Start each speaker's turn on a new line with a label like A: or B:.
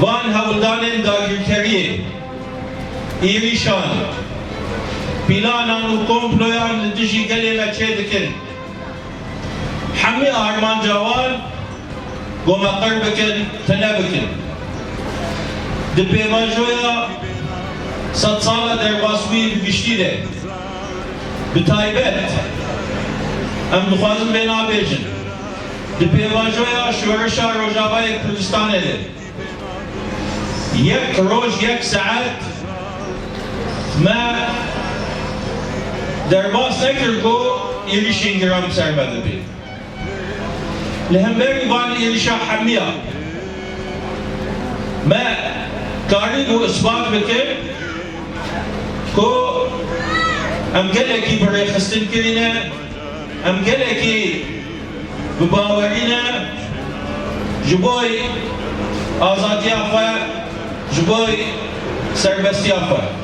A: Van havuldanên dagirkeriyê, êrîşan, pîlanan û komployan li dijî gelê me çê dikin. Hemî armanca wan gome qir bikin, tune bikin. Di pêvajoya sed sala derbasbûyî bi giştî de, bi taybet, em dixwazin vê nabêjin. Di pêvajoya şoreşa Rojavayê Kurdistanê de, yek roj, yek saet me derbas nekir ku êrişên giram ser me dibê. Li hemberî van êrişa hemiya me karî bû isbat bikin ku em gelekî bi rêxistin kirîne, em gelekî bi bawerîne ji bo azadiya xwe, ji bo serbestiya xwe.